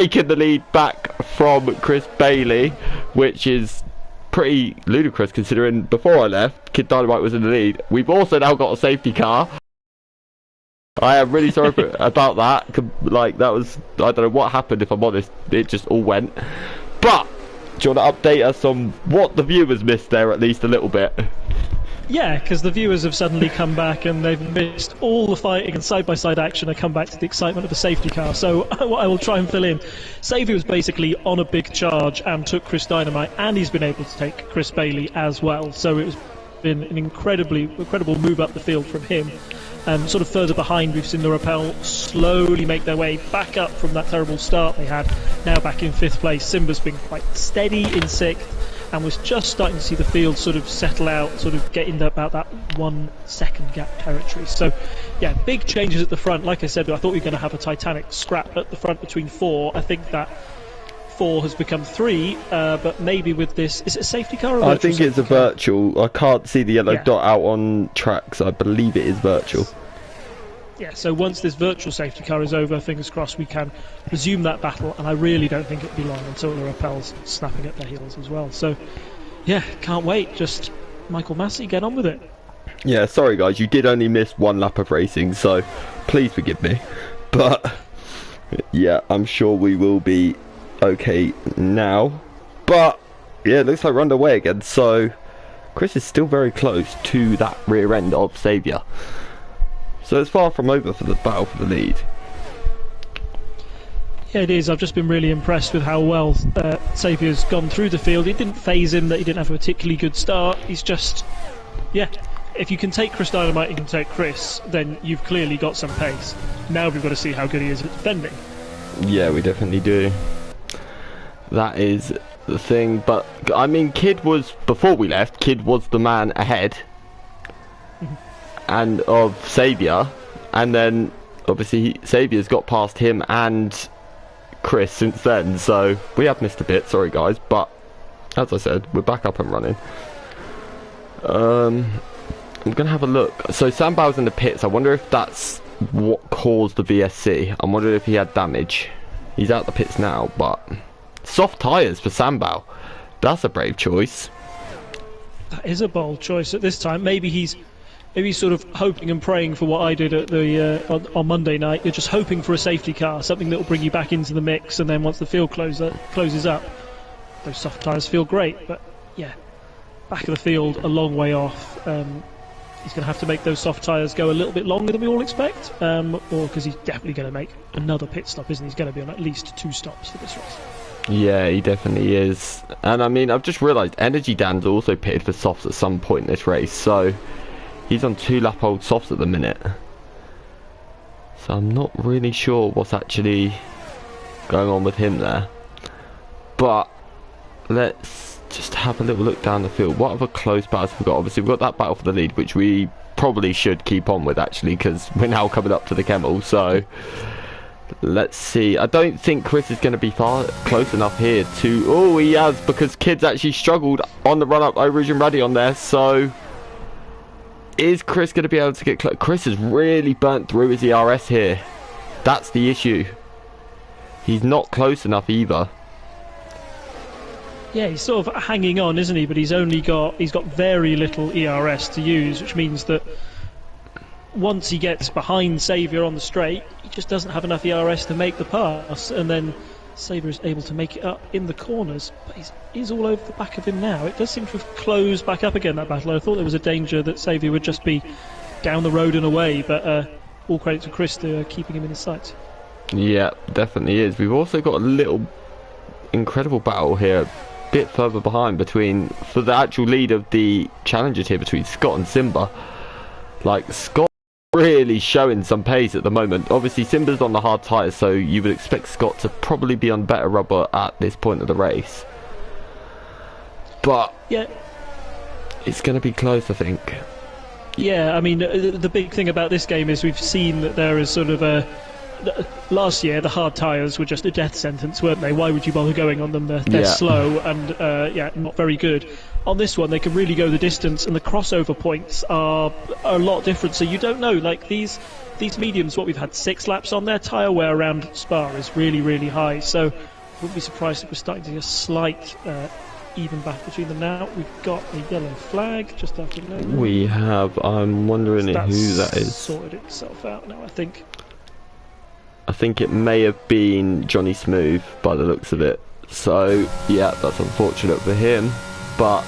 taken the lead back from Chris Bailey, which is pretty ludicrous considering before I left, Kid Dynamite was in the lead. We've also now got a safety car. I am really sorry about that. Like, that was, I don't know what happened, if I'm honest. It just all went. But do you want to update us on what the viewers missed there, at least a little bit? Yeah, because the viewers have suddenly come back and they've missed all the fighting and side-by-side action and come back to the excitement of a safety car. So what I will try and fill in. Saviour was basically on a big charge and took Chris Dynamite, and he's been able to take Chris Bailey as well. So it's been an incredible move up the field from him. And sort of further behind, we've seen the Rappel slowly make their way back up from that terrible start they had. Now back in 5th place. Simba's been quite steady in 6th. And was just starting to see the field sort of settle out, sort of get into about that 1 second gap territory. So, yeah, big changes at the front. Like I said, I thought we were going to have a titanic scrap at the front between 4. I think that 4 has become 3, but maybe with this... Is it a safety car or a virtual? I think it's a virtual. I can't see the yellow dot out on tracks. I believe it is virtual. Yeah, so once this virtual safety car is over, fingers crossed, we can resume that battle, and I really don't think it'll be long until the Rappel's snapping at their heels as well. So, yeah, can't wait. Just Michael Massey, get on with it. Yeah, sorry guys, you did only miss 1 lap of racing, so please forgive me. But, yeah, I'm sure we will be okay now. But, yeah, it looks like we're underway again, so Chris is still very close to that rear end of Saviour. So it's far from over for the battle for the lead. Yeah, it is. I've just been really impressed with how well Saviour's gone through the field. It didn't faze him that he didn't have a particularly good start. He's just, yeah, if you can take Chris Dynamite, you can take Chris, then you've clearly got some pace. Now we've got to see how good he is at defending. Yeah, we definitely do. That is the thing. But, I mean, Kid was, before we left, Kid was the man ahead. And of Saviour, and then obviously Saviour's got past him and Chris since then, so we have missed a bit, sorry guys, but as I said, we're back up and running. I'm gonna have a look. So Sambao's in the pits. I wonder if that's what caused the VSC. I'm wondering if he had damage. He's out the pits now, but soft tyres for Sambao. That's a brave choice. That is a bold choice at this time. Maybe he's sort of hoping and praying for what I did at the on Monday night. You're just hoping for a safety car, something that will bring you back into the mix, and then once the field closes up, those soft tyres feel great. But yeah, back of the field, a long way off. He's going to have to make those soft tyres go a little bit longer than we all expect, or because he's definitely going to make another pit stop, isn't he? He's going to be on at least 2 stops for this race. Yeah, he definitely is. And I mean, I've just realised Energy Dan's also pitted for softs at some point in this race, so he's on 2-lap-old softs at the minute. So I'm not really sure what's actually going on with him there. But let's just have a little look down the field. What other close battles have we got? Obviously, we've got that battle for the lead, which we probably should keep on with, actually, because we're now coming up to the Kemmel. So let's see. I don't think Chris is going to be far close enough here to... Oh, he has, because Kid's actually struggled on the run-up over Rouge and Ruddy on there, so... Is Chris going to be able to get close? Chris has really burnt through his ERS here. That's the issue. He's not close enough either. Yeah, he's sort of hanging on, isn't he? But he's got very little ERS to use, which means that once he gets behind Saviour on the straight, he just doesn't have enough ERS to make the pass, and then Saviour is able to make it up in the corners, but he's all over the back of him now. It does seem to have closed back up again, that battle. I thought there was a danger that Saviour would just be down the road and away, but all credit to Chris to keeping him in his sights. Yeah, definitely is. We've also got a little incredible battle here, a bit further behind for the actual lead of the challengers here between Scott and Simba. Like, Scott really showing some pace at the moment. Obviously Simba's on the hard tyres, so you would expect Scott to probably be on better rubber at this point of the race, but yeah, it's going to be close, I think. Yeah, I mean, the big thing about this game is we've seen that there is sort of a... Last year, the hard tyres were just a death sentence, weren't they? Why would you bother going on them? They're slow and, yeah, not very good. On this one, they can really go the distance, and the crossover points are a lot different. So you don't know, like, these these mediums, what we've had 6 laps on, their tyre wear around Spa is really, really high. So wouldn't be surprised if we're starting to see a slight even back between them now. We've got a yellow flag just after the We have. I'm wondering who that is. Sorted itself out now, I think. I think it may have been Johnny Smooth by the looks of it. So yeah, that's unfortunate for him. But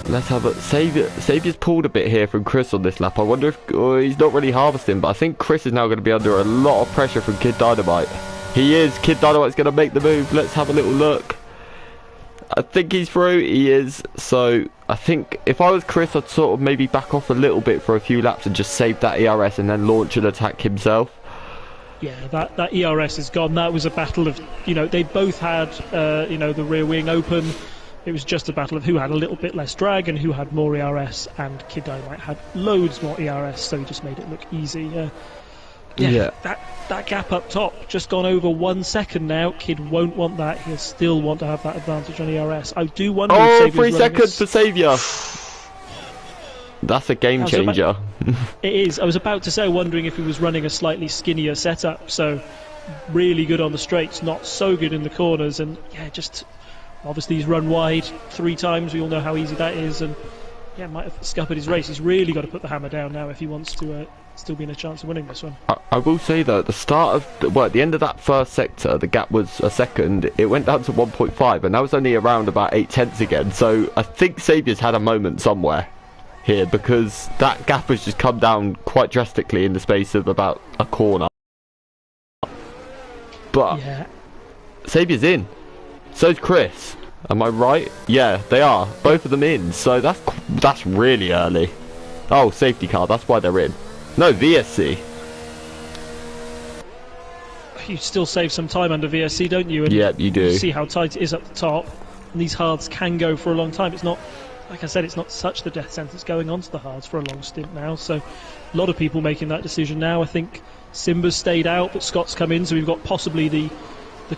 let's have a Saviour's pulled a bit here from Chris on this lap. I wonder if he's not really harvesting, but I think Chris is now going to be under a lot of pressure from Kid Dynamite. He is. Kid Dynamite's going to make the move. Let's have a little look. I think he's through. He is. So I think if I was Chris, I'd sort of maybe back off a little bit for a few laps and just save that ERS and then launch an attack himself. Yeah, that ERS is gone. That was a battle of, they both had, the rear wing open. It was just a battle of who had a little bit less drag and who had more ERS, and Kid Dynamite had loads more ERS, so he just made it look easy. Yeah. That gap up top, just gone over 1 second now. Kid won't want that. He'll still want to have that advantage on ERS. I do wonder if Saviour's 3 seconds for Saviour. That's a game changer. It is. I was about to say, wondering if he was running a slightly skinnier setup, so really good on the straights, not so good in the corners, and just obviously he's run wide 3 times. We all know how easy that is, and might have scuppered his race. He's really got to put the hammer down now if he wants to still be in a chance of winning this one. I will say though, at the start of at the end of that first sector, the gap was a second. It went down to 1.5, and that was only around about 8/10 again. So I think Saviour's had a moment somewhere here, because that gap has just come down quite drastically in the space of about a corner. But Saviour's in. So's Chris. Am I right? Yeah, they are. Both of them in. So that's really early. Oh, safety car. That's why they're in. No, VSC. You still save some time under VSC, don't you? And yeah, you do. You see how tight it is at the top, and these hards can go for a long time. It's not, like I said, it's not such the death sentence going onto the hards for a long stint now. So a lot of people making that decision now. I think Simba's stayed out, but Scott's come in, so we've got possibly the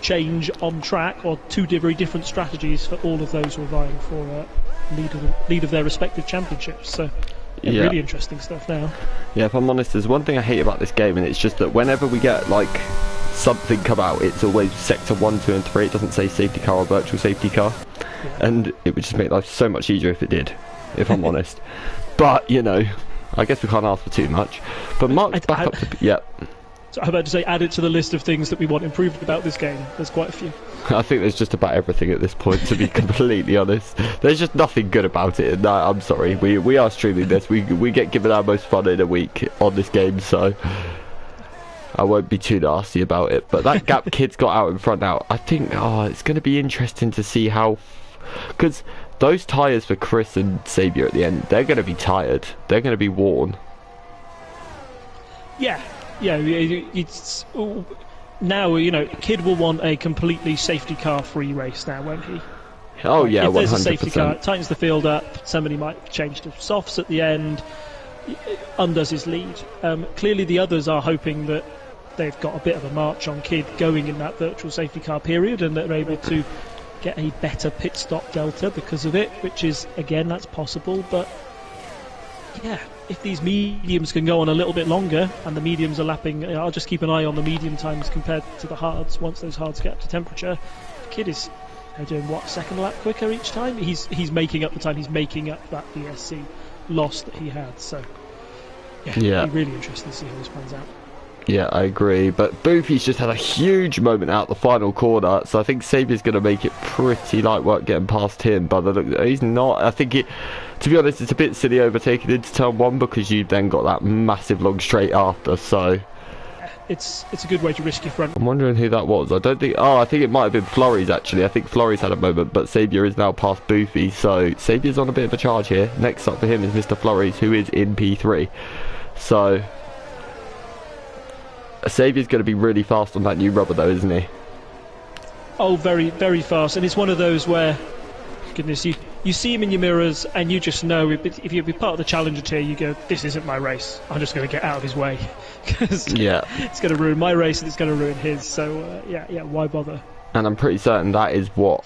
change on track, or 2 very different strategies for all of those who are vying for lead of their respective championships. So really interesting stuff now. Yeah, if I'm honest, there's one thing I hate about this game, and it's just that whenever we get something come out, it's always sector 1, 2 and 3. It doesn't say safety car or virtual safety car, and it would just make life so much easier if it did, if I'm honest. But I guess we can't ask for too much. But Mark's back up to So I'm about to say, add it to the list of things that we want improved about this game. There's quite a few. I think there's just about everything at this point, to be completely honest. There's just nothing good about it. No, I'm sorry. We are streaming this. We get given our most fun in a week on this game, so I won't be too nasty about it. But that gap Kid's got out in front now, I think it's going to be interesting to see how... Because those tyres for Chris and Saviour at the end, they're going to be tired. They're going to be worn. Yeah, it's now Kid will want a completely safety car free race now, won't he? Oh yeah, 100%. If there's a safety car, it tightens the field up. Somebody might change to softs at the end, undoes his lead. Clearly, the others are hoping that they've got a bit of a march on Kid going in that virtual safety car period, and that they're able to get a better pit stop delta because of it. Which is, again, that's possible, but if these mediums can go on a little bit longer, and the mediums are lapping, I'll just keep an eye on the medium times compared to the hards. Once those hards get up to temperature, the Kid is doing second lap quicker each time. He's making up the time. He's making up that ESC loss that he had. So it'll be really interesting to see how this pans out. Yeah, I agree. But Boofy's just had a huge moment out the final corner, so I think Saviour's going to make it pretty light work getting past him. But he's not. I think to be honest, it's a bit silly overtaking into turn 1, because you've then got that massive long straight after. So it's a good way to risk your front. I'm wondering who that was. I don't think. I think it might have been Flores actually. I think Flores had a moment, but Saviour is now past Boofy, so Saviour's on a bit of a charge here. Next up for him is Mr. Flores, who is in P3. So Saviour's going to be really fast on that new rubber though, isn't he? Oh, very, very fast. And it's one of those where, goodness, you see him in your mirrors and you just know, if you're part of the challenger tier, you go, this isn't my race. I'm just going to get out of his way. Because it's going to ruin my race and it's going to ruin his. So, why bother? And I'm pretty certain that is what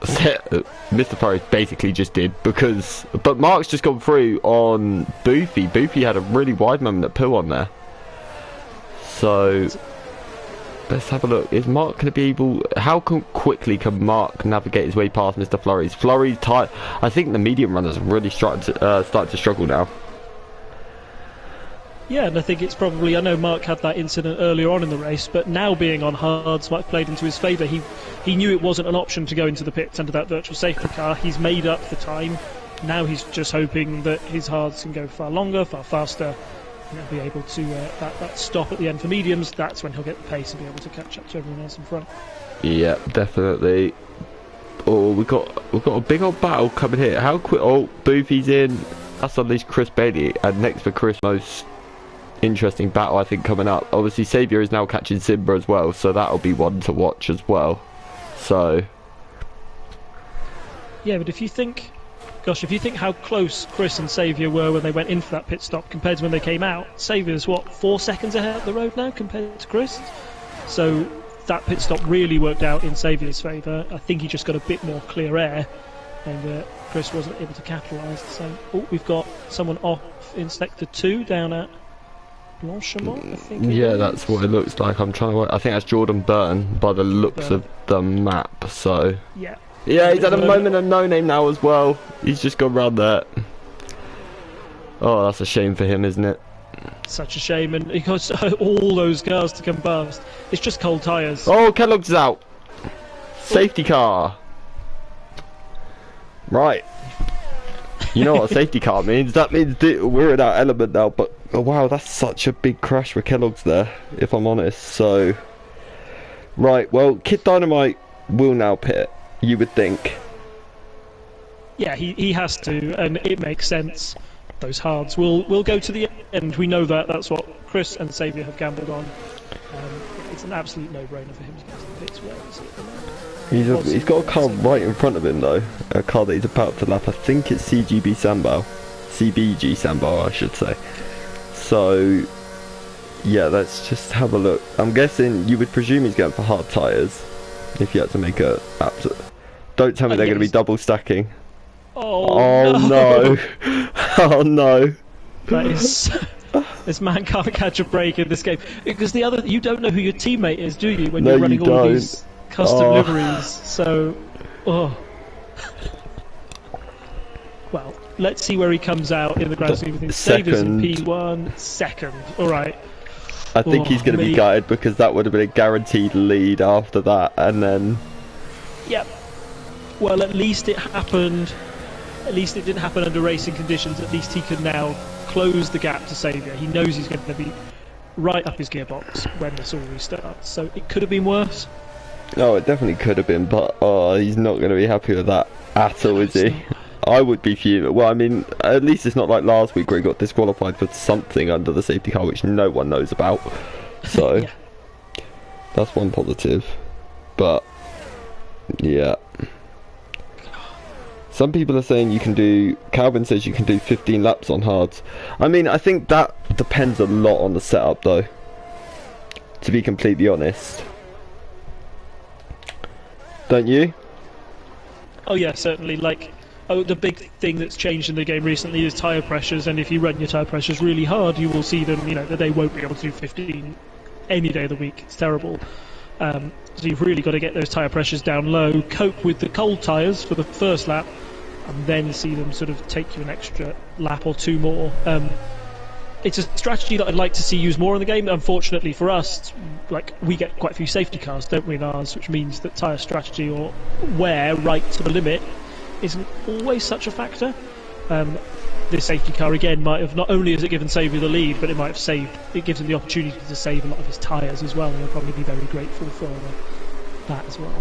Mr. Flores basically just did, but Mark's just gone through on Boofy. Boofy had a really wide moment at Pooh on there. So let's have a look. Is Mark going to be able? How quickly can Mark navigate his way past Mr. Flurry's? Flurry's tight. I think the medium runners are really starting to struggle now. Yeah, and I think it's probably, I know Mark had that incident earlier on in the race, but now being on hards might have played into his favour. He knew it wasn't an option to go into the pits under that virtual safety car. He's made up the time. Now he's just hoping that his hards can go far longer, far faster, and he'll be able to, that stop at the end for mediums, that's when he'll get the pace and be able to catch up to everyone else in front. Yeah, definitely. Oh, we've got a big old battle coming here. How quick? Oh, Boofy's in. That's at least Chris Bailey, and next for Chris, most interesting battle I think coming up. Obviously Saviour is now catching Simba as well, so that'll be one to watch as well. So yeah, but if you think how close Chris and Saviour were when they went in for that pit stop compared to when they came out, Saviour's what, 4 seconds ahead of the road now compared to Chris, so that pit stop really worked out in Saviour's favour. I think he just got a bit more clear air and Chris wasn't able to capitalise. So we've got someone off in sector 2 down at Blanchemont, I think. Yeah, that's what it looks like. I'm trying to work. I think that's Jordan Byrne by the looks of the map. So yeah, he's at a moment of no name now as well. He's just gone round there. Oh, that's a shame for him, isn't it? Such a shame, and he got all those cars to come past. It's just cold tyres. Oh, Kellogg's out. Safety car. Right. You know what a safety car means? That means we're in our element now, but oh, wow, that's such a big crash for Kellogg's there, if I'm honest. So, right, well, Kid Dynamite will now pit, you would think. Yeah, he has to, and it makes sense. Those hards will go to the end. We know that. That's what Chris and Saviour have gambled on. It's an absolute no-brainer for him to get to the pits. Where is it? He's got a car right in front of him though, a car that he's about to lap. I think it's CBG Sambal, I should say. So yeah, let's just have a look. I'm guessing you would presume he's going for hard tyres if you had to make a don't tell me they're going to be double stacking. Oh no. Oh no. That is this man can't catch a break in this game because you don't know who your teammate is, do you, when you're running all of these custom liveries? So, well, let's see where he comes out in the grand scheme of things. Saviour's in P1, second. All right. I think he's going to be gutted because that would have been a guaranteed lead after that, and then. Yep. Well, at least it happened. At least it didn't happen under racing conditions. At least he can now close the gap to Saviour. He knows he's going to be right up his gearbox when this all restarts. So it could have been worse. No, it definitely could have been, but he's not going to be happy with that at all, is he? I would be fuming. Well, I mean, at least it's not like last week where he got disqualified for something under the safety car, which no one knows about. So, yeah. That's one positive. But, yeah. Some people are saying Calvin says you can do 15 laps on hards. I mean, I think that depends a lot on the setup, though. To be completely honest. Don't you? Oh yeah, certainly. The big thing that's changed in the game recently is tyre pressures, and if you run your tyre pressures really hard, you will see them, that they won't be able to do 15 any day of the week. It's terrible. So you've really got to get those tyre pressures down low, cope with the cold tyres for the first lap, and then see them sort of take you an extra lap or two more. It's a strategy that I'd like to see used more in the game. Unfortunately for us, we get quite a few safety cars, don't we, in ours, which means that tyre strategy or wear right to the limit isn't always such a factor. This safety car again might have, not only has it given Saviour the lead, but it gives him the opportunity to save a lot of his tyres as well, and he'll probably be very grateful for that as well.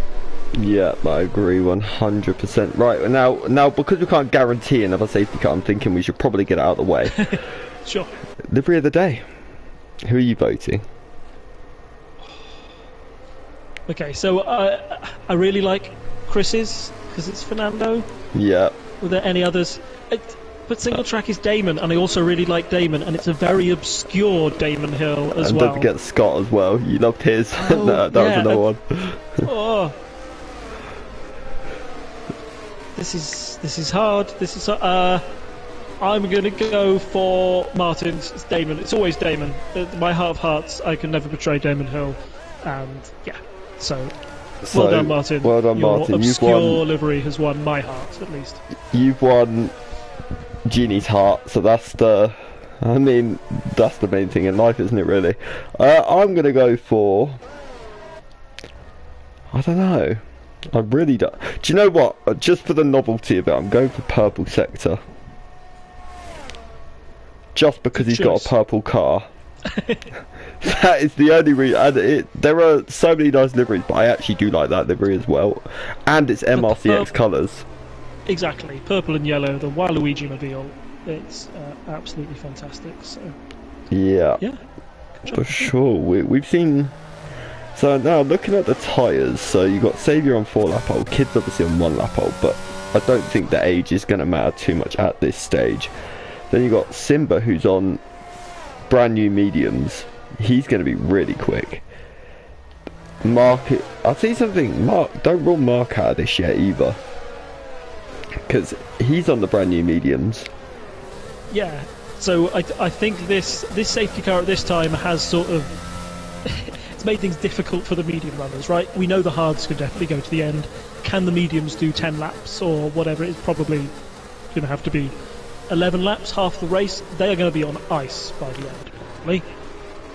Yeah, I agree 100%. Right, now because we can't guarantee another safety car, I'm thinking we should probably get it out of the way. Sure. Livery of the day. Who are you voting? Okay, so I really like Chris's, because it's Fernando. Yeah. Were there any others? But single track is Damon, and I also really like Damon, and it's a very obscure Damon Hill as well. And don't forget Scott as well. You loved his. Oh, that was another one. This is hard. I'm going to go for Martin's. It's Damon. It's always Damon. My heart of hearts, I can never betray Damon Hill. And, yeah, so well done, Martin. Well done, Martin. Your obscure livery has won my heart, at least. You've won Jeannie's heart, so that's the... I mean, that's the main thing in life, isn't it, really? I'm going to go for... I don't know. I really don't... Do you know what? Just for the novelty of it, I'm going for Purple Sector. Just because he's got a purple car. That is the only reason. And there are so many nice liveries, but I actually do like that livery as well. And it's MRC-X colours. Exactly. Purple and yellow, the Waluigi mobile. It's absolutely fantastic. So yeah, for sure. We've seen. So now looking at the tyres, so you got Saviour on 4 lap old, Kids obviously on 1 lap old, but I don't think the age is going to matter too much at this stage. Then you got Simba, who's on brand new mediums. He's going to be really quick. Mark, I'll tell you something. Mark, don't rule Mark out of this yet either, because he's on the brand new mediums. Yeah, so I think this safety car at this time has sort of it's made things difficult for the medium runners, right? We know the hards can definitely go to the end. Can the mediums do 10 laps or whatever? It's probably going to have to be 11 laps, half the race. They are going to be on ice by the end, probably.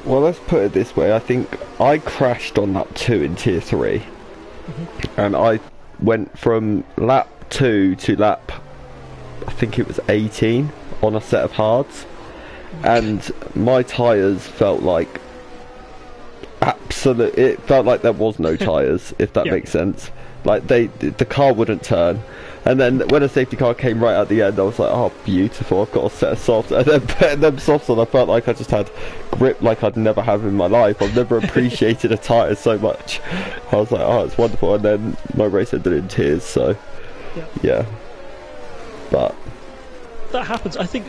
Well, let's put it this way. I think I crashed on lap 2 in tier 3, and I went from lap 2 to lap, I think it was 18 on a set of hards, and my tyres felt like it felt like there was no tyres, if that makes sense. Like the car wouldn't turn, and then when a safety car came right at the end, I was like, oh beautiful, I've got a set of softs, and then putting them softs on, I felt like I just had grip like I'd never have in my life. I've never appreciated a tyre so much. I was like, oh, it's wonderful, and then my race ended in tears, so yeah. But that happens. I think,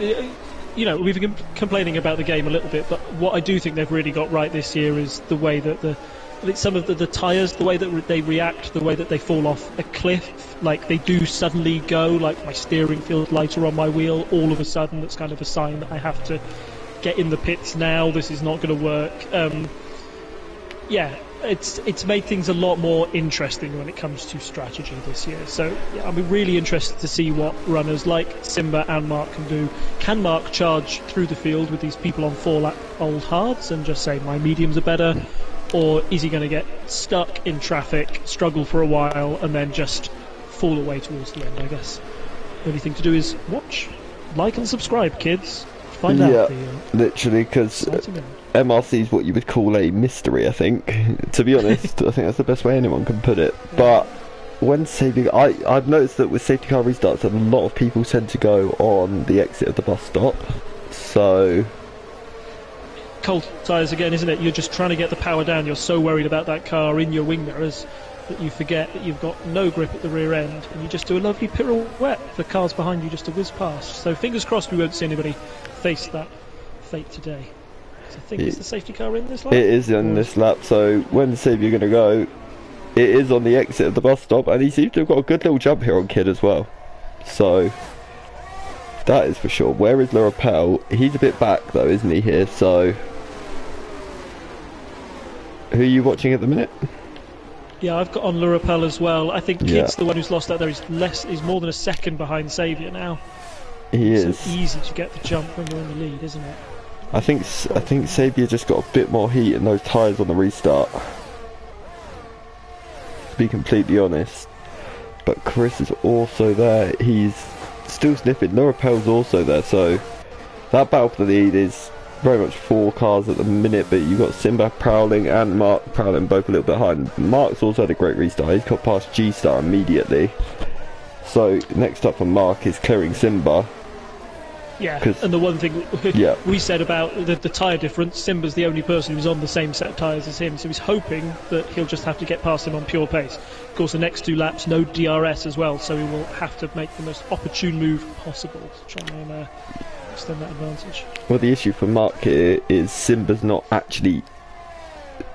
you know, we've been complaining about the game a little bit, but what I do think they've really got right this year is the way that some of the tyres, the way that they react, the way that they fall off a cliff, like they do suddenly go, like my steering feels lighter on my wheel, all of a sudden. That's kind of a sign that I have to get in the pits now, this is not going to work. Yeah, it's made things a lot more interesting when it comes to strategy this year. So yeah, I'll be really interested to see what runners like Simba and Mark can do. Can Mark charge through the field with these people on 4-lap old hards and just say my mediums are better? Or is he going to get stuck in traffic, struggle for a while, and then just fall away towards the end, I guess? The only thing to do is watch, like and subscribe, kids. Find out. Literally, because MRC is what you would call a mystery, I think. To be honest, I think that's the best way anyone can put it. But when I've noticed that with safety car restarts, a lot of people tend to go on the exit of the bus stop. So... cold tyres again, isn't it? You're just trying to get the power down. You're so worried about that car in your wing mirrors that you forget that you've got no grip at the rear end, and you just do a lovely pirouette. The car's behind you just to whiz past. So fingers crossed we won't see anybody face that fate today. So I think it's the safety car in this lap. It is in this lap. So when Saviour going to go, it is on the exit of the bus stop, and he seems to have got a good little jump here on Kid as well. So that is for sure. Where is Le Rappel? He's a bit back though, isn't he, here? So who are you watching at the minute? Yeah, I've got on Le Rappel as well. I think Kid's the one who's lost out there. He's more than a second behind Saviour now. He is. So easy to get the jump when you're in the lead, isn't it? I think Saviour just got a bit more heat in those tyres on the restart, to be completely honest. But Chris is also there. He's still sniffing. Le Rappel's also there. So that battle for the lead is very much 4 cars at the minute, but you've got Simba prowling and Mark prowling both a little bit behind. Mark's also had a great restart. He's got past G-Star immediately. So next up for Mark is clearing Simba. Yeah, and the one thing we said about the tyre difference, Simba's the only person who's on the same set of tyres as him, so he's hoping that he'll just have to get past him on pure pace. Of course, the next 2 laps, no DRS as well, so he will have to make the most opportune move possible to try and extend that advantage. Well, the issue for Mark here is Simba's not actually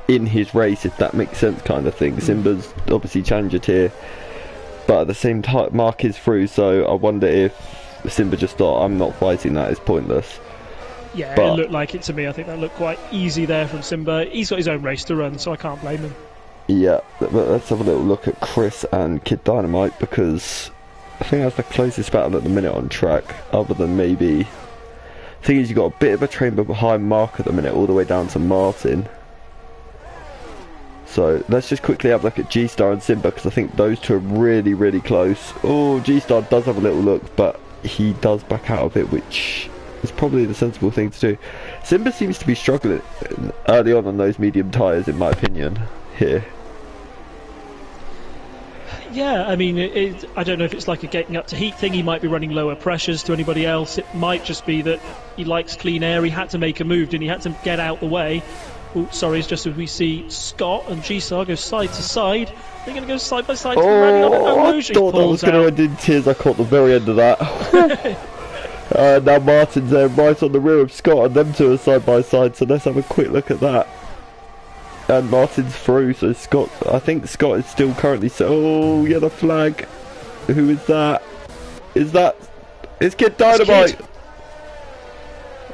in his race, if that makes sense, kind of thing. Simba's obviously challenger tier, but at the same time Mark is through, so I wonder if Simba just thought, I'm not fighting that, it's pointless. Yeah, But it looked like it to me. I think that looked quite easy there from Simba. He's got his own race to run, so I can't blame him. yeah, but let's have a little look at Chris and Kid Dynamite, because I think that's the closest battle at the minute on track, other than maybe... Thing is, you've got a bit of a train behind Mark at the minute, all the way down to Martin. So let's just quickly have a look at G-Star and Simba, because I think those two are really, really close. Oh, G-Star does have a little look, but he does back out of it, which is probably the sensible thing to do. Simba seems to be struggling early on those medium tyres, in my opinion, here. Yeah, I mean, I don't know if it's like a getting up to heat thing. He might be running lower pressures to anybody else. It might just be that he likes clean air. He had to make a move, and he had to get out the way. Oh, sorry, it's just as we see Scott and G-Star go side to side. They're going to go side by side. Oh, I thought that was going to end in tears. I caught the very end of that. Now Martin's there right on the rear of Scott, and them two are side by side, so let's have a quick look at that. And Martin's through, so Scott, I think Scott is still currently, oh, yeah, the flag. Who is that? It's Kid Dynamite.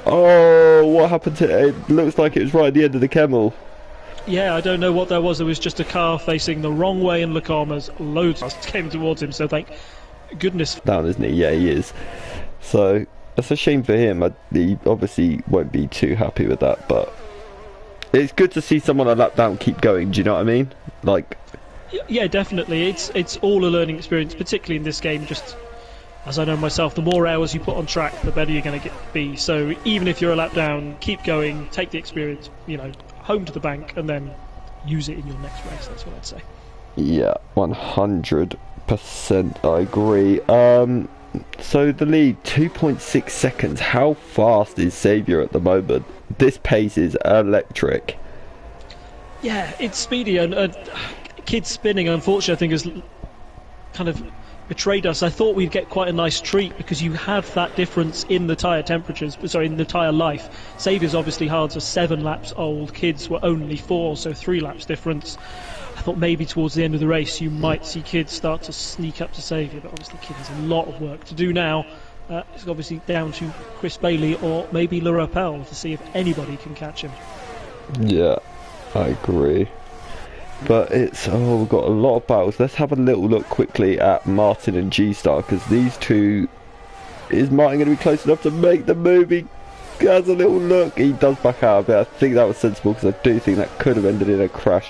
Oh, what happened to it? It looks like it was right at the end of the Kemmel. Yeah, I don't know what there was. There was just a car facing the wrong way in Lacombe's. Loads of us came towards him, so thank goodness. Down, isn't he? Yeah, he is. So, that's a shame for him. He obviously won't be too happy with that, but it's good to see someone a lap down keep going, do you know what I mean? Like, yeah, definitely. It's all a learning experience, particularly in this game. Just as I know myself, the more hours you put on track, the better you're going to be. So even if you're a lap down, keep going, take the experience, home to the bank, and then use it in your next race. That's what I'd say. Yeah, 100% I agree. So the lead, 2.6 seconds. How fast is Xavier at the moment? This pace is electric. Yeah, it's speedy, and Kid spinning, unfortunately, I think has kind of betrayed us. I thought we'd get quite a nice treat because you have that difference in the tyre temperatures, in the tyre life. Xavier's obviously hard, so 7 laps old. Kids were only 4, so 3 laps difference. I thought maybe towards the end of the race you might see Kid start to sneak up to Xavier, but obviously Kid has a lot of work to do now. It's obviously down to Chris Bailey or maybe Le Rappel to see if anybody can catch him. Yeah, I agree. But it's, we've got a lot of battles. Let's have a little look quickly at Martin and G-Star, because these two, is Martin going to be close enough to make the move? He has a little look. He does back out of it. I think that was sensible, because I do think that could have ended in a crash.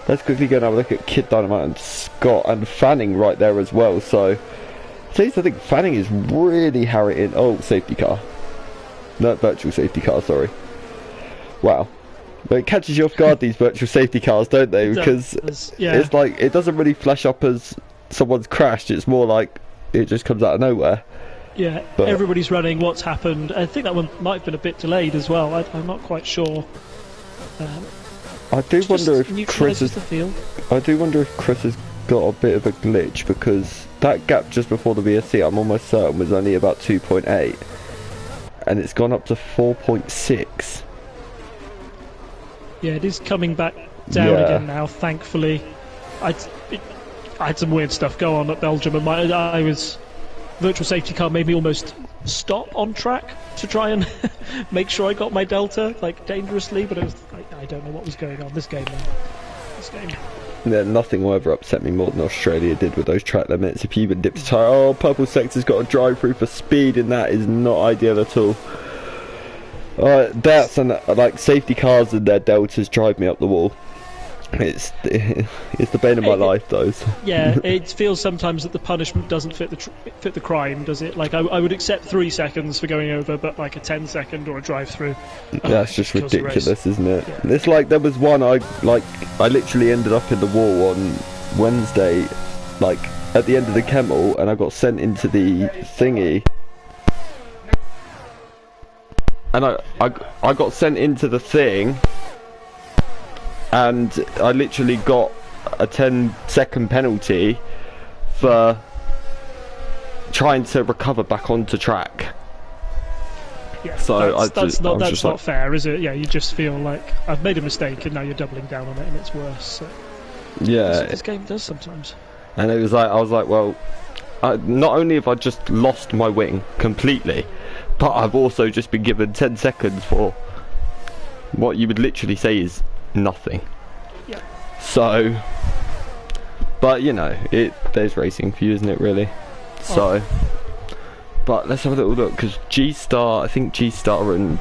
Let's quickly go and have a look at Kid Dynamite and Scott and Fanning right there as well. So I think Fanning is really harrying. Oh, safety car. No, virtual safety car, sorry. Wow. But it catches you off guard, these virtual safety cars, don't they? Because it's like, it doesn't really flash up as someone's crashed. It's more like it just comes out of nowhere. Yeah, but everybody's running what's happened. I think that one might have been a bit delayed as well. I'm not quite sure. I do wonder if Chris has got a bit of a glitch, because that gap just before the VSC, I'm almost certain, was only about 2.8, and it's gone up to 4.6. Yeah, it is coming back down again now, thankfully. I had some weird stuff go on at Belgium, and I was... Virtual safety car made me almost stop on track to try and make sure I got my delta, like, dangerously, but it was, I don't know what was going on this game. Yeah, nothing will ever upset me more than Australia did with those track limits. If you even dipped a tyre, oh, purple sector's got a drive through for speed, and that is not ideal at all. That's like safety cars and their deltas drive me up the wall. It's the bane of my life, those. Yeah, it feels sometimes that the punishment doesn't fit the crime, does it? Like, I would accept 3 seconds for going over, but like a 10-second or a drive-through. That's just ridiculous, isn't it? Yeah. It's like, there was one I literally ended up in the wall on Wednesday, like at the end of the Kemmel, and I got sent into the thingy. And I got sent into the thing, and I literally got a 10-second penalty for trying to recover back onto track. Yeah, so that's not fair, is it? Yeah, you just feel like I've made a mistake and now you're doubling down on it and it's worse. So. Yeah, this game does sometimes. And it was like, I was like, well, not only have I just lost my wing completely, but I've also just been given 10 seconds for what you would literally say is nothing. Yeah. So, but you know, there's racing for you, isn't it, really? So, but let's have a little look, because I think G-Star and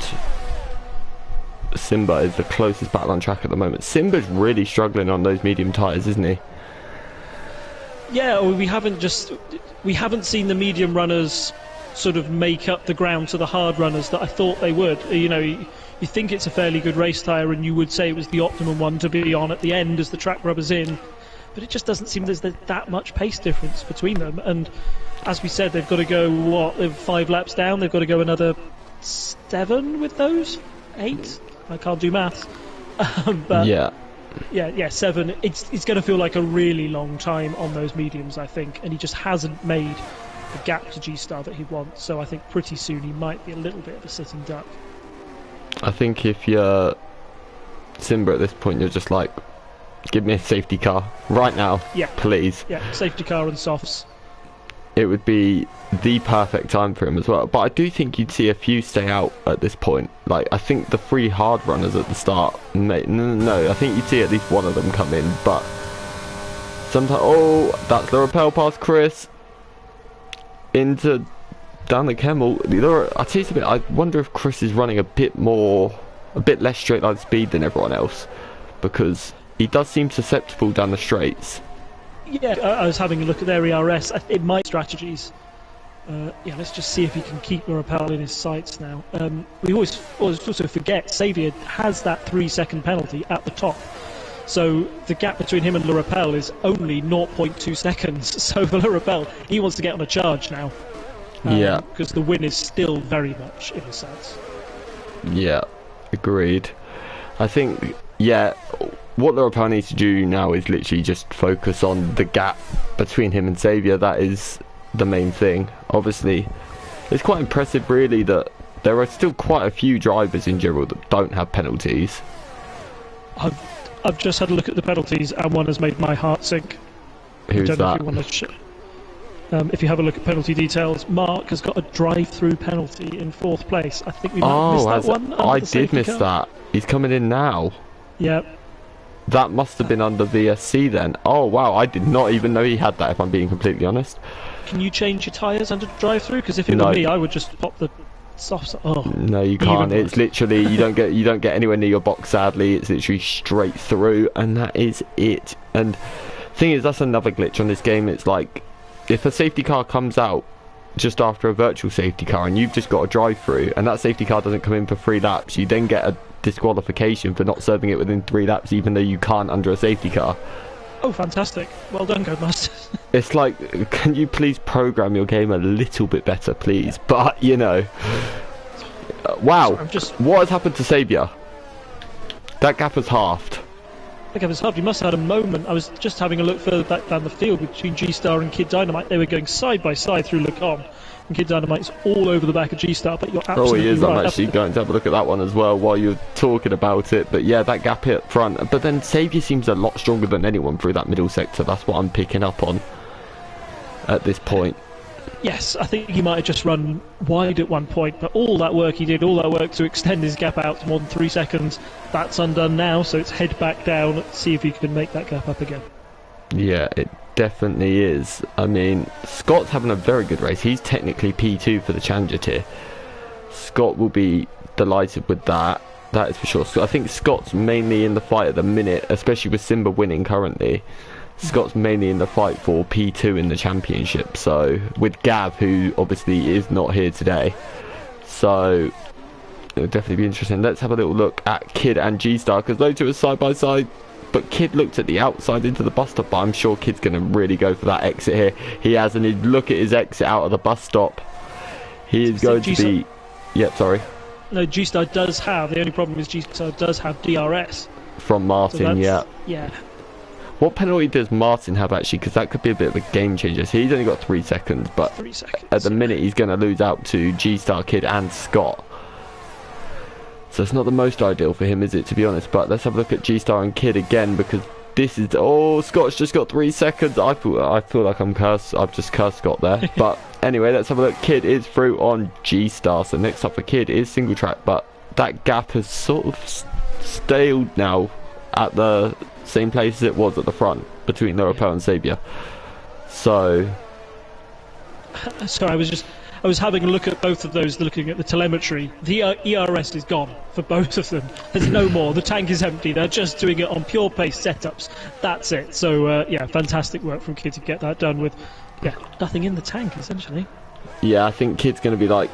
Simba is the closest battle on track at the moment. Simba's really struggling on those medium tyres, isn't he? Yeah, we haven't seen the medium runners sort of make up the ground to the hard runners that I thought they would. You know, you think it's a fairly good race tyre, and you would say it was the optimum one to be on at the end as the track rubber's in, but it just doesn't seem there's that much pace difference between them. And as we said, they've got to go, they're 5 laps down, they've got to go another 7 with those? 8? I can't do maths. But yeah, 7. It's going to feel like a really long time on those mediums, I think, and he just hasn't made the gap to G-Star that he wants, so I think pretty soon he might be a little bit of a sitting duck. I think if you're Simba at this point, you're just like, give me a safety car right now, please. Yeah, safety car and softs. It would be the perfect time for him as well. But I do think you'd see a few stay out at this point. Like, I think the 3 hard runners at the start, no, I think you'd see at least one of them come in. But sometimes, that's the rappel past Chris down the Kemmel. I'll tell you something, I wonder if Chris is running a bit less straight line speed than everyone else, because he does seem susceptible down the straights. Yeah, I was having a look at their ERS. It might strategies. Let's just see if he can keep the rappel in his sights now. We always also forget Xavier has that 3-second penalty at the top. So the gap between him and Le Rappel is only 0.2 seconds. So for Le Rappel, he wants to get on a charge now. Because the win is still very much in his sights. Yeah, agreed. I think, what Le Rappel needs to do now is literally just focus on the gap between him and Xavier. That is the main thing. Obviously, it's quite impressive, really, that there are still quite a few drivers in general that don't have penalties. I've just had a look at the penalties, and one has made my heart sink. Who's that? If you have a look at penalty details, Mark has got a drive-through penalty in 4th place. I think we might have missed that one. I did miss that. He's coming in now. Yep. That must have been under VSC then. Oh wow, I did not even know he had that, if I'm being completely honest. Can you change your tyres under drive-through? Because if it were me, I would just pop the softs. No, you can't. It's literally you don't get anywhere near your box. Sadly, it's literally straight through, and that is it. And thing is, that's another glitch on this game. It's like, if a safety car comes out just after a virtual safety car, and you've just got a drive-through, and that safety car doesn't come in for 3 laps, you then get a disqualification for not serving it within 3 laps, even though you can't under a safety car. Oh, fantastic. Well done, Codemasters. It's like, can you please program your game a little bit better, please? But, you know. Wow. What has happened to Xavier? That gap has halved. That gap has halved. You must have had a moment. I was just having a look further back down the field between G-Star and Kid Dynamite. They were going side by side through Le Com. And Kid Dynamite's all over the back of G-Star, but you're absolutely right. He is. I'm actually going to have a look at that one as well while you're talking about it. But yeah, that gap hit front. But then Xavier seems a lot stronger than anyone through that middle sector. That's what I'm picking up on at this point. Yes, I think he might have just run wide at one point, but all that work he did, all that work to extend his gap out to more than 3 seconds, that's undone now, so it's head back down, see if he can make that gap up again. Yeah, it definitely is. I mean, Scott's having a very good race. He's technically P2 for the Challenger tier. Scott will be delighted with that. That is for sure. So I think Scott's mainly in the fight at the minute, especially with Simba winning currently. Scott's mainly in the fight for P2 in the championship. So with Gav, who obviously is not here today. So it'll definitely be interesting. Let's have a little look at Kid and G-Star, because those two are side by side. But Kid looked at the outside into the bus stop, but I'm sure Kid's going to really go for that exit here. He has, and he'd look at his exit out of the bus stop. He is going to be... Yep, sorry. No, G-Star does have... The only problem is G-Star does have DRS. From Martin, so yeah. What penalty does Martin have, actually? Because that could be a bit of a game changer. So he's only got 3 seconds, but 3 seconds, at the minute he's going to lose out to G-Star, Kid and Scott. So it's not the most ideal for him, is it, to be honest? But let's have a look at G-Star and Kid again, because This is... Oh, Scott's just got 3 seconds. I feel like I'm cursed. I've just cursed Scott there. But anyway, let's have a look. Kid is through on G-Star. So next up for Kid is single track. But that gap has sort of staled now at the same place as it was at the front between Lorapel and Sabia. So... So I was having a look at both of those, looking at the telemetry. The ERS is gone for both of them. There's no more. The tank is empty. They're just doing it on pure pace setups. That's it. So, yeah, fantastic work from Kid to get that done with, yeah, nothing in the tank, essentially. Yeah, I think Kid's going to be like...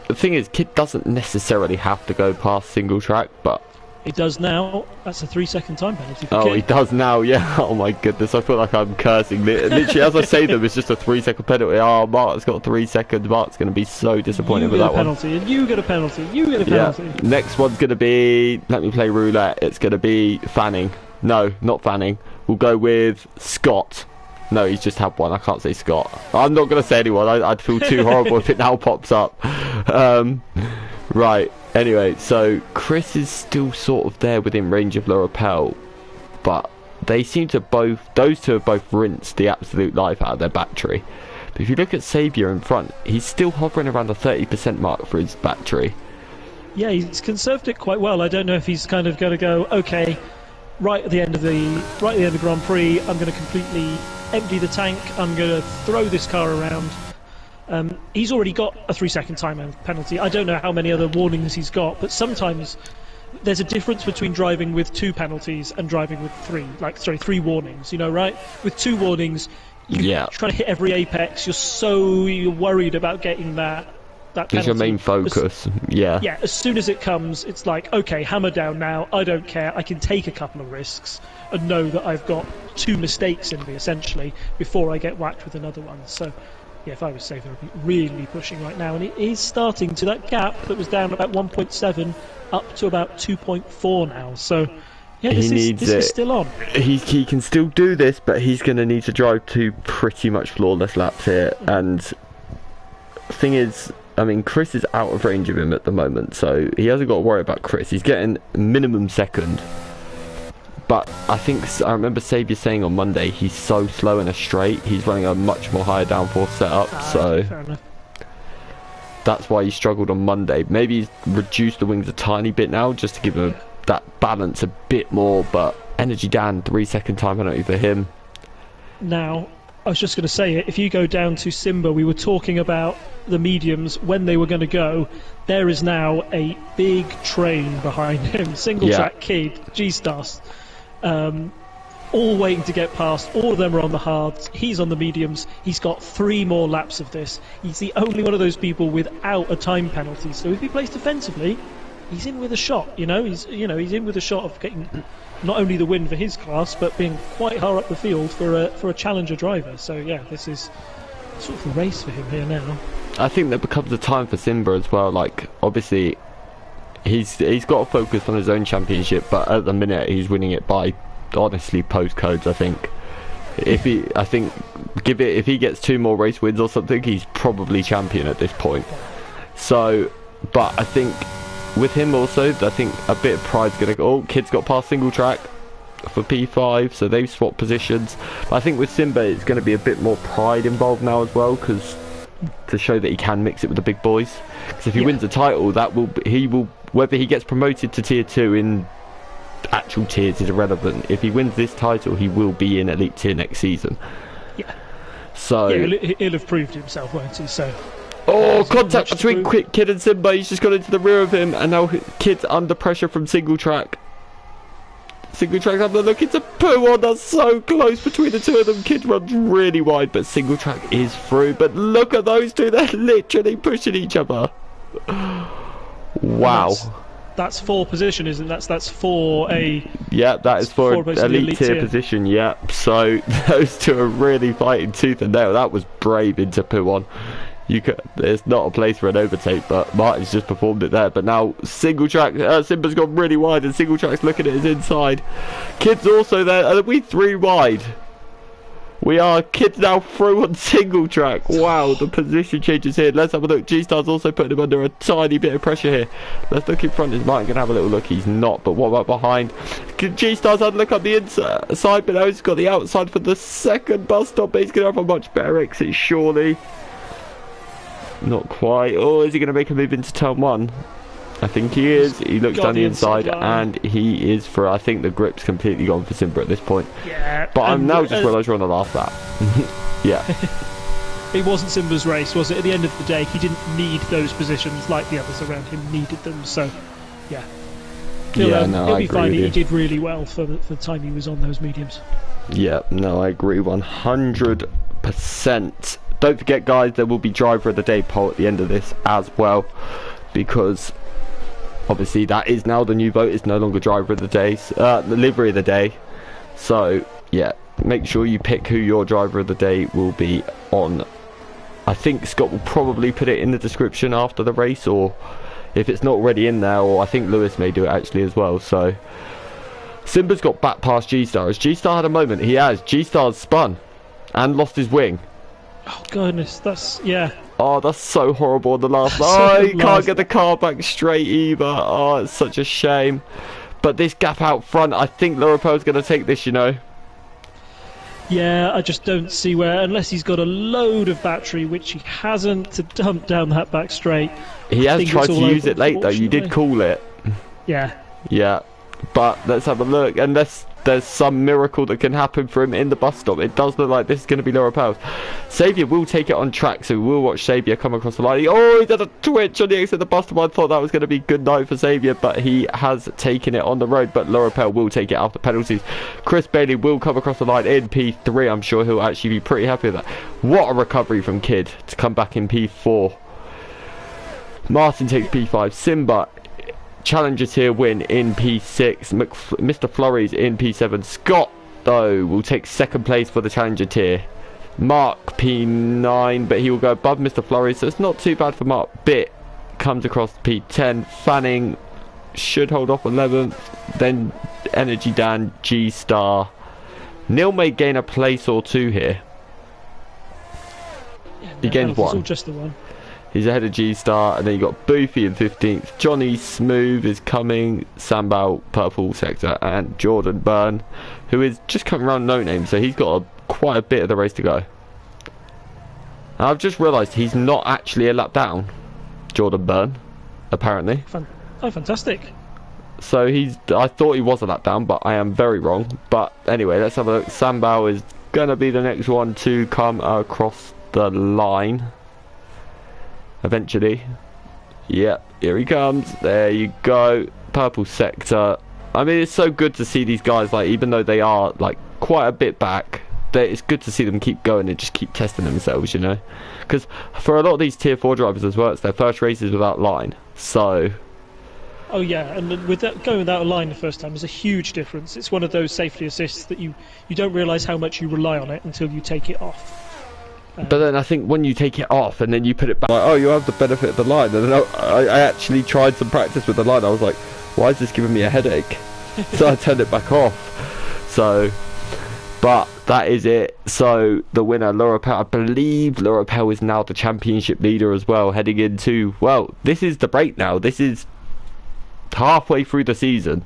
The thing is, Kid doesn't necessarily have to go past single track, but... He does now. That's a 3-second time penalty for Kid. Kid. He does now, yeah. Oh my goodness, I feel like I'm cursing. Literally, as I say them, it's just a 3-second penalty. Oh, Mark's got 3 seconds. Mark's going to be so disappointed with that one. You get a penalty, you get a penalty. Yeah. Next one's going to be... Let me play roulette. It's going to be Fanning. No, not Fanning. We'll go with Scott. No, he's just had one. I can't say Scott. I'm not going to say anyone. I'd feel too horrible if it now pops up. Right. Anyway, so Chris is still sort of there within range of Lorapel, but they seem to both... Those two have both rinsed the absolute life out of their battery. But if you look at Saviour in front, he's still hovering around the 30% mark for his battery. Yeah, he's conserved it quite well. I don't know if he's kind of going to go, okay, right at the end of the Grand Prix, I'm going to completely empty the tank. I'm going to throw this car around. He's already got a 3-second time penalty. I don't know how many other warnings he's got, but sometimes there's a difference between driving with 2 penalties and driving with 3. Three warnings, you know, right? With 2 warnings, you're trying to hit every apex. You're worried about getting that penalty. It's your main focus. Yeah, as soon as it comes, it's like, okay, hammer down now. I don't care. I can take a couple of risks and know that I've got 2 mistakes in me, essentially, before I get whacked with another one. So... yeah, if I was safe, I'd be really pushing right now. And it is starting to that gap that was down about 1.7 up to about 2.4 now. So, yeah, this is still on. He can still do this, but he's going to need to drive 2 pretty much flawless laps here. And the thing is, I mean, Chris is out of range of him at the moment, so he hasn't got to worry about Chris. He's getting minimum second. But I remember Saviour saying on Monday he's so slow in a straight, he's running a much more higher downforce setup, so fair enough. That's why he struggled on Monday. Maybe he's reduced the wings a tiny bit now just to give him that balance a bit more, but Energy Dan, 3-second time penalty for him. Now, I was just going to say it, if you go down to Simba, we were talking about the mediums, when they were going to go. There is now a big train behind him, single track Kid, G-Stars. All waiting to get past. All of them are on the hards. He's on the mediums. He's got 3 more laps of this. He's the only one of those people without a time penalty. So if he plays defensively, he's in with a shot. He's in with a shot of getting not only the win for his class, but being quite high up the field for a challenger driver. So yeah, this is sort of a race for him here now. I think that becomes a time for Simba as well. Like, obviously, he's got to focus on his own championship, but at the minute he's winning it by, honestly, postcodes. I think if he gets 2 more race wins or something, he's probably champion at this point. So, but I think with him also, I think a bit of pride's gonna go. Oh, Kid's got past single track for P5, so they've swapped positions. But I think with Simba, it's going to be a bit more pride involved now as well, because to show that he can mix it with the big boys. Because if he wins the title, he will whether he gets promoted to tier 2 in actual tiers is irrelevant. If he wins this title, he will be in elite tier next season. Yeah. So he'll have proved himself, won't he? So. Oh, contact between Kid and Simba. He's just got into the rear of him, and now Kid's under pressure from single track. Single track's having a look into poo on. That's so close between the 2 of them. Kid runs really wide, but single track is through. But look at those 2. They're literally pushing each other. Wow. That's 4 position, isn't it? That's for a... Yeah, that is for an elite tier position, yeah. So those 2 are really fighting tooth and nail. That was brave into poo on. There's not a place for an overtake, but Martin's just performed it there. But now single track, Simba's gone really wide, and single track's looking at his inside. Kid's also there. Are we 3 wide? We are kids now through on single track. Wow, the position changes here. Let's have a look. G-Star's also putting him under a tiny bit of pressure here. Let's look in front. Is Martin going to have a little look? He's not, but what about behind? G-Star's had a look on the inside, but now he's got the outside for the second bus stop. But he's going to have a much better exit, surely. Not quite. Oh, is he going to make a move into turn one? I think he is. He looks down the inside and he is for, I think the grip's completely gone for Simba at this point. Yeah. But I'm now just realised we're on the last lap. Yeah. It wasn't Simba's race, was it? At the end of the day, he didn't need those positions like the others around him needed them. So, yeah. He'll be fine. He did really well for the time he was on those mediums. Yeah, no, I agree 100%. Don't forget, guys, there will be driver of the day poll at the end of this as well, because obviously that is now the new vote. It's no longer driver of the day, the livery of the day. So yeah, make sure you pick who your driver of the day will be on. I think Scott will probably put it in the description after the race, or if it's not already in there, or I think Lewis may do it actually as well. So Simba's got back past G-Star. Has G-Star had a moment? He has. G-Star's spun and lost his wing. Oh goodness, that's, yeah. Oh, that's so horrible on the last lap. Oh, he can't get the car back straight either. Oh, it's such a shame. But this gap out front, I think Lorapel's going to take this, you know. Yeah, I just don't see where, unless he's got a load of battery, which he hasn't, to dump down that back straight. He has tried to use it late, though. You did call it. Yeah. Yeah. But let's have a look. Unless there's some miracle that can happen for him in the bus stop, it does look like this is going to be Lorapel's. Xavier will take it on track, so we'll watch Xavier come across the line. Oh, he did a twitch on the exit of the bus stop. I thought that was going to be good night for Xavier, but he has taken it on the road. But Lorapel will take it after penalties. Chris Bailey will come across the line in P3. I'm sure he'll actually be pretty happy with that. What a recovery from Kid to come back in P4. Martin takes P5. Simba, Challengers here, win in P6. Mr. Flores in P7. Scott, though, will take second place for the Challenger tier. Mark P9, but he will go above Mr. Flores, so it's not too bad for Mark. Bit comes across P10. Fanning should hold off 11th. Then Energy Dan, G-Star. Neil may gain a place or two here. Yeah, he gains one. Just the one. He's ahead of G-Star, and then you got Boofy in 15th. Johnny Smooth is coming. Sambal, Purple Sector, and Jordan Byrne, who is just coming around no name, so he's got quite a bit of the race to go. And I've just realised he's not actually a lap down, Jordan Byrne, apparently. Oh, fantastic. So I thought he was a lap down, but I am very wrong. But anyway, let's have a look. Sambal is going to be the next one to come across the line. Eventually. Yep, here he comes. There you go. Purple Sector. I mean, it's so good to see these guys, like, even though they are like quite a bit back, it's good to see them keep going and just keep testing themselves, you know, because for a lot of these tier 4 drivers as well, it's their first races without line. So oh yeah, and going without a line the first time is a huge difference. It's one of those safety assists that you don't realise how much you rely on it until you take it off. But then I think when you take it off and then you put it back, like, oh, you have the benefit of the line. And then I actually tried some practice with the line. I was like, why is this giving me a headache? So I turned it back off. So, but that is it. So the winner, Lorapel, I believe Lorapel is now the championship leader as well, heading into, well, this is the break now. This is halfway through the season.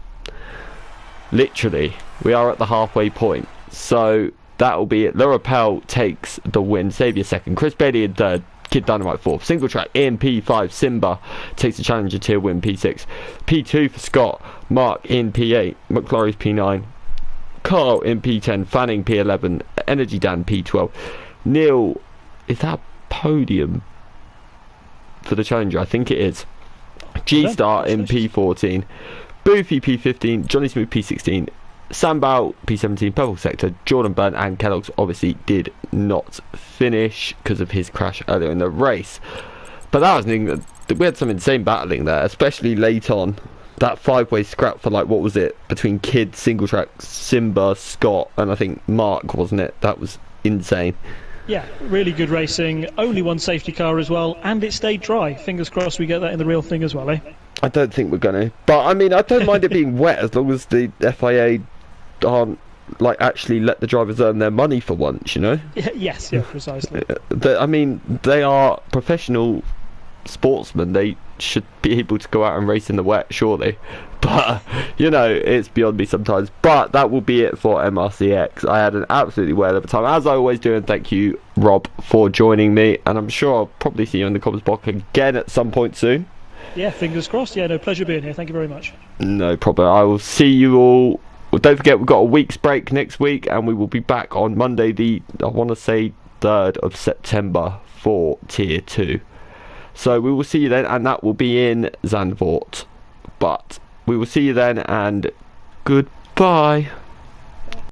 Literally, we are at the halfway point. So that will be it. Lorapel takes the win. Xavier second. Chris Bailey in third. Kid Dynamite fourth. Single track in P5. Simba takes the Challenger tier win. P6. P2 for Scott. Mark in P8. McClory's P9. Carl in P10. Fanning P11. Energy Dan P12. Neil, is that podium for the Challenger? I think it is. G-Star in P14. Boofy P15. Johnny Smooth P16. Sambal P17, Purple Sector, Jordan Byrne and Kellogg's obviously did not finish because of his crash earlier in the race. But that was we had some insane battling there, especially late on. That 5-way scrap for, like, what was it, between Kid, Single Track, Simba, Scott, and I think Mark, wasn't it? That was insane. Yeah, really good racing. Only one safety car as well, and it stayed dry. Fingers crossed we get that in the real thing as well, eh? I don't think we're going to. But, I mean, I don't mind it being wet as long as the FIA aren't like actually let the drivers earn their money for once, you know. Yes, yeah, precisely. I mean, they are professional sportsmen. They should be able to go out and race in the wet, surely. But you know, it's beyond me sometimes. But that will be it for MRC-X. I had an absolutely whale of a time, as I always do, and thank you, Rob, for joining me. And I'm sure I'll probably see you in the comments box again at some point soon. Yeah, fingers crossed. Yeah, no, pleasure being here. Thank you very much. No problem. I will see you all. Well, don't forget, we've got a week's break next week, and we will be back on Monday, I want to say 3rd of September for Tier 2. So we will see you then, and that will be in Zandvoort. But we will see you then, and goodbye.